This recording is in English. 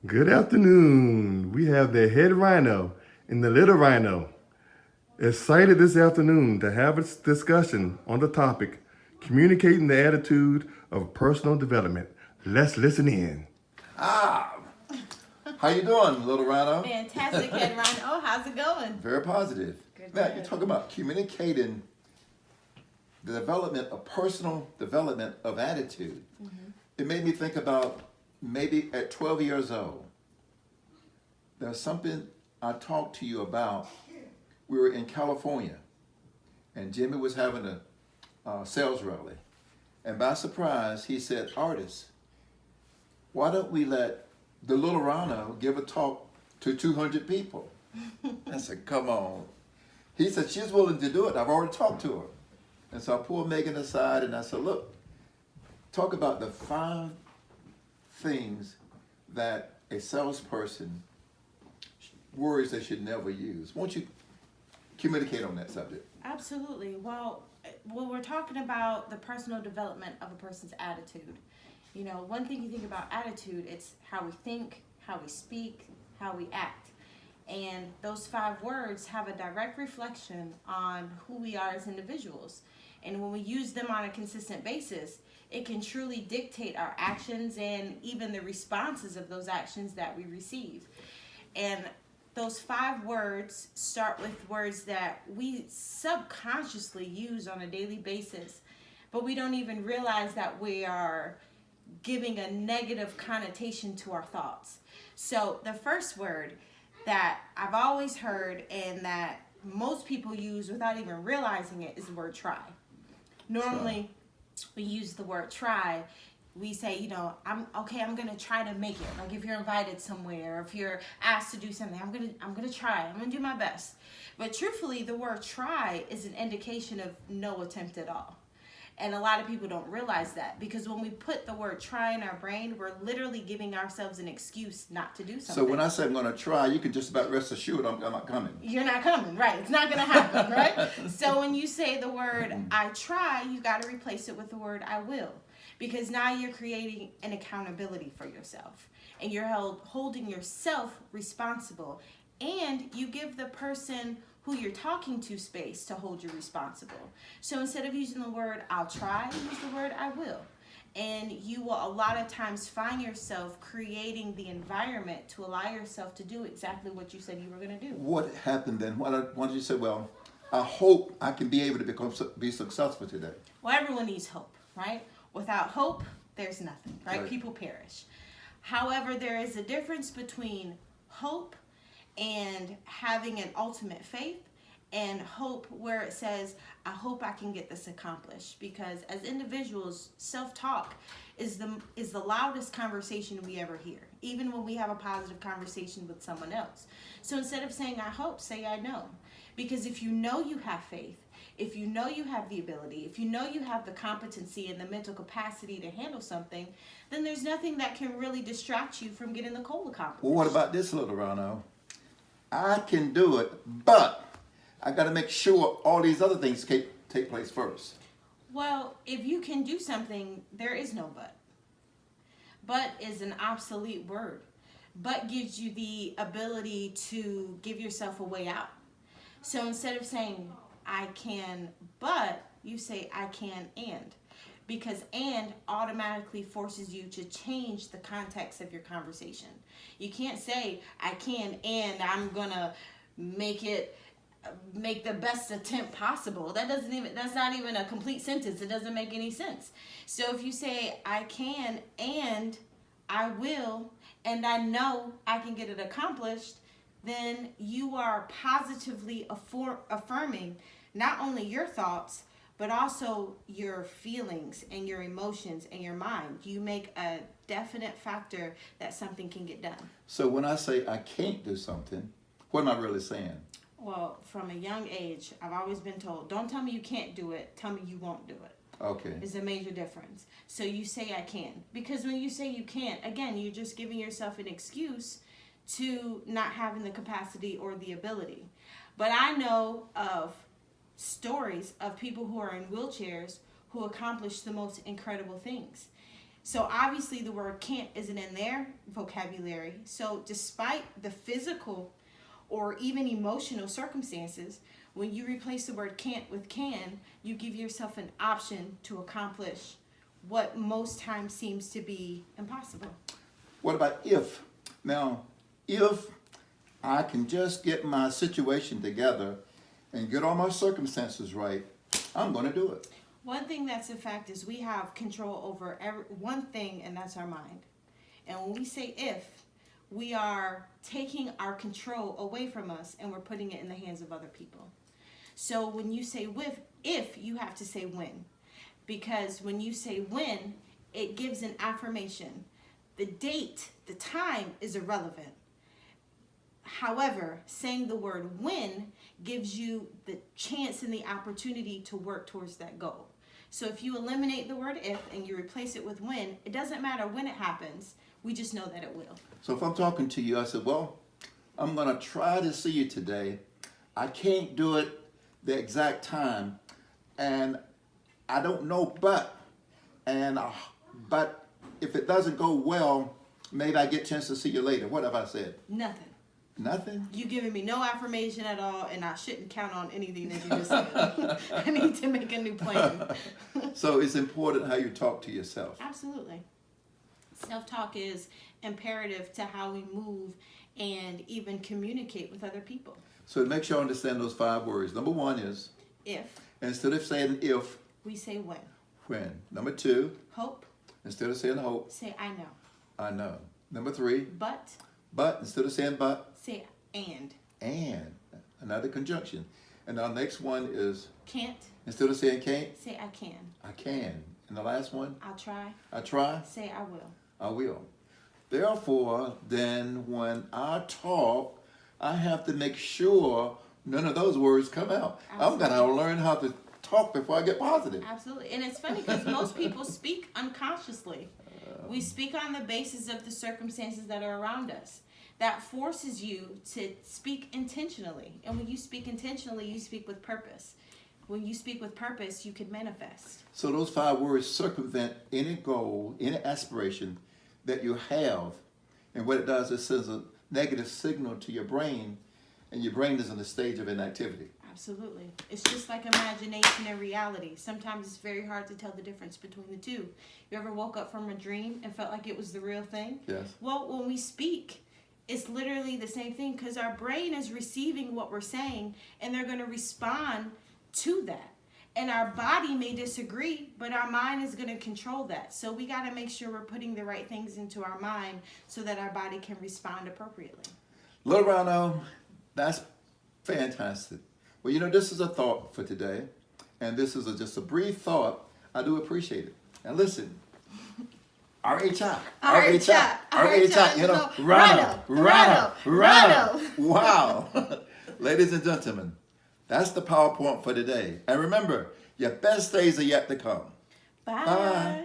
Good afternoon. We have the head rhino and the little rhino. Excited this afternoon to have a discussion on the topic communicating the attitude of personal development. Let's listen in. Ah, how you doing, little Rhino? Fantastic, Head Ryan. Oh, how's it going? Very positive. Good, Now, good. you're talking about communicating the development of personal development of attitude. It made me think about maybe at 12 years old, there's something I talked to you about. We were in California, and Jimmy was having a sales rally. And by surprise, he said, "Artist, why don't we let the little Rhino give a talk to 200 people?" I said, "Come on." He said, "She's willing to do it. I've already talked to her." And so I pulled Megan aside and I said, "Look, talk about the 5 things that a salesperson words they should never use. Won't you communicate on that subject?" Absolutely. Well, when we're talking about the personal development of a person's attitude, one thing you think about attitude, it's how we think, how we speak, how we act. And those 5 words have a direct reflection on who we are as individuals. And when we use them on a consistent basis, it can truly dictate our actions and even the responses of those actions that we receive. And those 5 words start with words that we subconsciously use on a daily basis, but we don't even realize that we are giving a negative connotation to our thoughts. So the first word that I've always heard and that most people use without even realizing it is the word try. Normally, we use the word try. We say, I'm going to try to make it. Like if you're invited somewhere, or if you're asked to do something, I'm going to try. I'm going to do my best. But truthfully, the word try is an indication of no attempt at all. And a lot of people don't realize that, because when we put the word try in our brain, we're literally giving ourselves an excuse not to do something. So when I say I'm going to try, you can just about rest assured I'm not coming. You're not coming, right? It's not going to happen, right? So when you say the word I try, you got to replace it with the word I will. Because now you're creating an accountability for yourself. And you're holding yourself responsible. And you give the person who you're talking to space to hold you responsible. So instead of using the word I'll try, use the word I will. And you will a lot of times find yourself creating the environment to allow yourself to do exactly what you said you were going to do. What happened then? Why did you say, well, I hope I can be able to be successful today? Well, everyone needs hope, right? Without hope, there's nothing, right? People perish. However, there is a difference between hope and having an ultimate faith, and hope where it says, I hope I can get this accomplished. Because as individuals, self-talk is the loudest conversation we ever hear, even when we have a positive conversation with someone else. So instead of saying I hope, say I know. Because if you know you have faith, if you know you have the ability, if you know you have the competency and the mental capacity to handle something, then there's nothing that can really distract you from getting the goal accomplished. Well, what about this, little Rhino? I can do it, but I got to make sure all these other things take place first. Well, if you can do something, there is no but. But is an obsolete word. But gives you the ability to give yourself a way out. So instead of saying, I can, but, you say, I can, and. Because and automatically forces you to change the context of your conversation. You can't say, I can, and I'm going to make the best attempt possible. That's not even a complete sentence. It doesn't make any sense. So if you say, I can, and I will, and I know I can get it accomplished, then you are positively affirming not only your thoughts, but also your feelings and your emotions and your mind. You make a definite factor that something can get done. So when I say I can't do something, what am I really saying? Well, from a young age, I've always been told, don't tell me you can't do it, tell me you won't do it. Okay. Is a major difference. So you say I can. Because when you say you can't, again, you're just giving yourself an excuse to not having the capacity or the ability. But I know of stories of people who are in wheelchairs who accomplish the most incredible things. So obviously the word can't isn't in their vocabulary. So despite the physical or even emotional circumstances, when you replace the word can't with can, you give yourself an option to accomplish what most times seems to be impossible. What about if? Now, if I can just get my situation together and get all my circumstances right, I'm going to do it. One thing that's a fact is we have control over one thing, and that's our mind. And when we say if, we are taking our control away from us and we're putting it in the hands of other people. So when you say if, you have to say when. Because when you say when, it gives an affirmation. The date, the time is irrelevant. However, saying the word when gives you the chance and the opportunity to work towards that goal. So if you eliminate the word if and you replace it with when, it doesn't matter when it happens. We just know that it will. So if I'm talking to you, I said, well, I'm going to try to see you today. I can't do it the exact time. And I don't know, but if it doesn't go well, maybe I get a chance to see you later. What have I said? Nothing. Nothing? You giving me no affirmation at all, and I shouldn't count on anything that you just said. I need to make a new plan. So it's important how you talk to yourself. Absolutely. Self-talk is imperative to how we move and even communicate with other people. So to make sure I understand those 5 words. Number 1 is If, instead of saying if, we say when. when. Number 2, Hope, instead of saying hope, say I know. I know. Number 3, But, instead of saying but, say and. another conjunction. And our next one is Can't, instead of saying can't, say I can. I can. And the last one, I'll try, I try, say I will. I will. Therefore, then when I talk, I have to make sure none of those words come out. Absolutely. I'm going to learn how to talk before I get positive. Absolutely. And it's funny because most people speak unconsciously. We speak on the basis of the circumstances that are around us. That forces you to speak intentionally. And when you speak intentionally, you speak with purpose. When you speak with purpose, you can manifest. So those 5 words circumvent any goal, any aspiration that you have. And what it does is sends a negative signal to your brain, and your brain is in a stage of inactivity. Absolutely. It's just like imagination and reality. Sometimes it's very hard to tell the difference between the two. You ever woke up from a dream and felt like it was the real thing? Yes. Well, when we speak, it's literally the same thing because our brain is receiving what we're saying and they're going to respond to that. And our body may disagree, but our mind is going to control that. So we got to make sure we're putting the right things into our mind so that our body can respond appropriately. Little Rhino, that's fantastic. Well, you know, this is a thought for today, and this is just a brief thought. I do appreciate it. And listen, RHI, you know, Rhino. Wow. Ladies and gentlemen, that's the PowerPoint for today. And remember, your best days are yet to come. Bye. Bye.